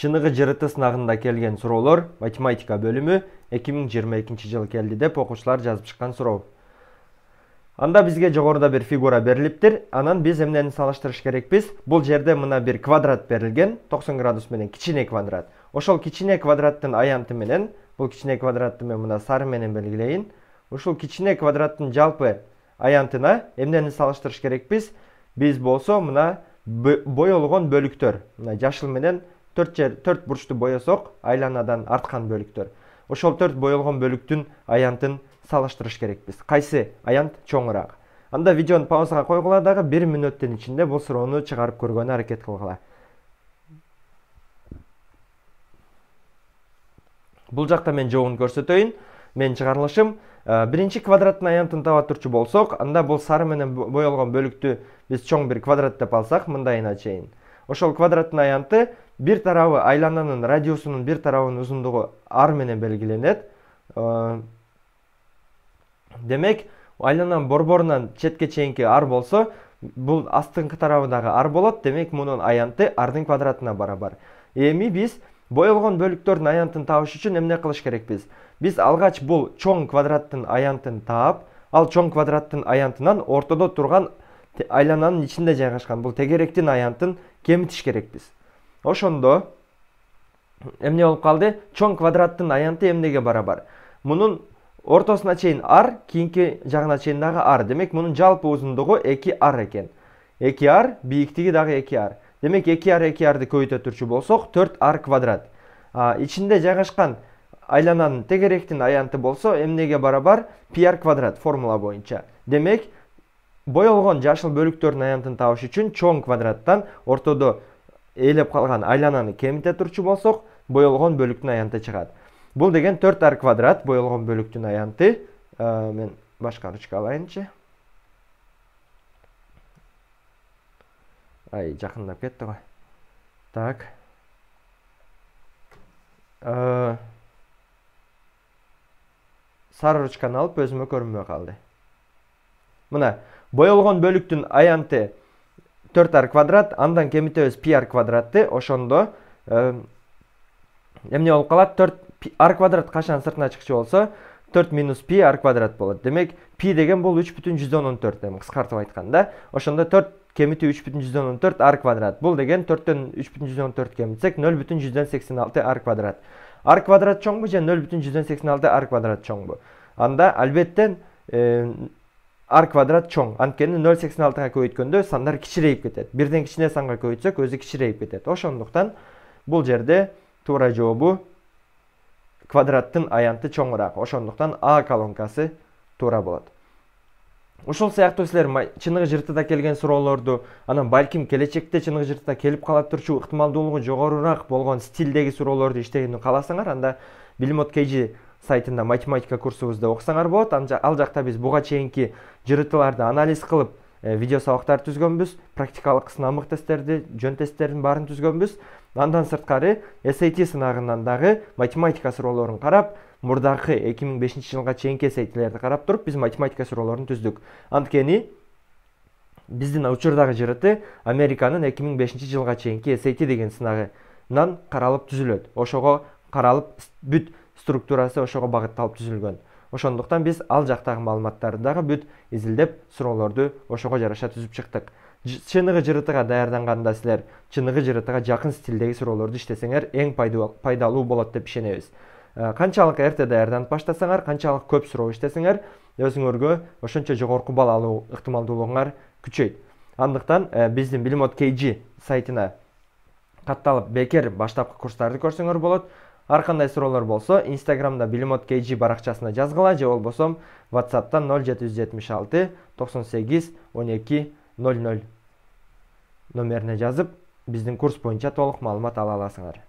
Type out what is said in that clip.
Чыныгы жырыты сынагында келген суроолор математика бөлүмү 2022 жылы келди деп окуучулар жазып чыккан суроо. Анда бизге жогоруда bir фигура берилиптир. Анан биз эмнени салыштырыш керекпиз? Бул жерде мына bir квадрат берилген, 90 градус менен кичине квадрат. Ошол кичине квадраттын аянты менен, бул кичине квадратты мен мына сары менен белгилейин. Ушул кичине квадраттын жалпы аянтына эмнени салыштырыш керекпиз? Биз болсо мына боелгон бөлүктөр, мына жашыл менен 4 бурчту боесок, айланадан арткан бөлүктөр. Ошол 4 боелгон бөлүктүн аянтын салыштырыш керекпиз. Кайсы аянт чоңураак? Анда видеону паузага койгула дагы 1 мүнөттүн ичинде бул суроону чыгарып көргөнү аракет кылгыла. Бул жакта мен жообун көрсөтөйүн. Мен чыгарылышым биринчи квадраттын аянтын таба турчу болсок, анда бул сары менен боелгон бөлүктү биз чоң bir квадрат деп алсак, мындайына чейин. Ошол квадраттын аянты bir тарабы айлананын радиусунун bir тарабынын узундугу r менен белгиленет. Демек, айлананын борборунан четке чейинки r болсо, бул астыңкы тарабы дагы r болот. Демек, мунун аянты r'дын квадратына барабар. Эми биз боелгон бөлүктөрдүн аянтын табыш үчүн эмне кылыш керекпиз? Биз алгач бул чоң квадраттын аянтын таап, ал чоң квадраттын аянтынан ортодо турган айлананын ичинде жайгашкан бул тегеректин аянтын кемитиш керекпиз. Ошондо эмне болуп калды? Чоң квадраттын аянты эмнеге барабар? Мунун ортосуна чейин r, кийинки жагына чейин дагы r. Демек, мунун жалпы узундугу 2r экен. 2r, бийиктиги дагы 2r. Демек, 2r'ды көбөйтө турчу болсок, 4r квадрат. Ичинде жайгашкан айлананын тегеректин аянты болсо, эмнеге барабар? Pr квадрат формула боюнча. Демек, боелгон жашыл бөлүктөрдүн аянтын табыш үчүн чоң квадраттан ортодо ээлеп калган айлананы кемите турчу болсок, боелгон бөлүктүн аянты чыгат. Бул деген 4r квадрат боелгон бөлүктүн аянты. Мен башка ручка алайынчы. Ай, жакындап кетти го. Так. Сары ручканы алып өзүмө көрүнбөй калды. Мына, боелгон бөлүктүн аянты 4r квадрат, андан кемитебиз pr квадратты. Ошондо эмне болуп калат? 4r квадрат качан сыртына чыкчу болсо, 4 минус pr квадрат болот. Демек, пи деген бул 3,14 деп кыскартып айтканда. Ошондо 4 кемити 3,14 r квадрат. Бул деген 4төн 3,14 кемитсек 0,186 r квадрат. R квадрат чоңбу же 0,186 r квадрат чоңбу? Анда албеттен r квадрат чоң. Анткени 0,86га көбөйткөндө сандар кичирейип кетет. Бирден кичине санга көбөйтсөк, өзү кичирейип кетет. Ошондуктан бул жерде туура жообу квадраттын аянты чоңураак. Ошондуктан А колонкасы туура болот. Ушул сыяктуу силер чыныгы жыртыда келген суроолорду, анан балким келечекте чыныгы жыртыда келип кала турчу ыктымалдуулугу жогорураак болгон стилдеги суроолорду иштегенди кааласаңар, анда Bilimot KG сайтында математика курсубузда окусаңар болот. Ал жакта биз буга чейинки жырытыларды анализ кылып, видео сабактар түзгөнбүз, практикалык сынамык тесттерди, жөн тесттердин баарын түзгөнбүз. Андан сырткары SAT сынагынан дагы математика суроолорун карап, мурдакы 2005 жылга чейинки SAT-лерди карап туруп, биз математика суроолорун түздүк. Анткени биздин учурдагы жырыты Американын 2005 жылга чейинки SAT деген сынагынан каралып түзүлөт. Ошого каралып бүт структурасы ошого багытталып түзүлгөн. Ошондуктан биз ал жактагы маалыматтарды дагы бүт изилдеп, суроолорду ошого жараша түзүп чыктык. Чыныгы жырытыга даярданганда силер чыныгы жырытыга жакын стилдеги суроолорду иштесеңер эң пайдалуу болот деп ишенебиз. Канчалык эрте даярданып баштасаңар, канчалык көп суроо иштесеңер, өзүңөргө ошончо жогорку балл алуу ыктымалдуулугуңар күчөйт. Андыктан биздин Bilimot KG сайтына катталып бекер баштапкы курстарды көрсөңөр болот. Ар кандай суроолор болсо, Instagramда Bilimot KG баракчасына жазгыла, же болбосо WhatsApp'тан 0776 98 12 00 номерине жазып, биздин курс боюнча толук маалымат ала аласыңар.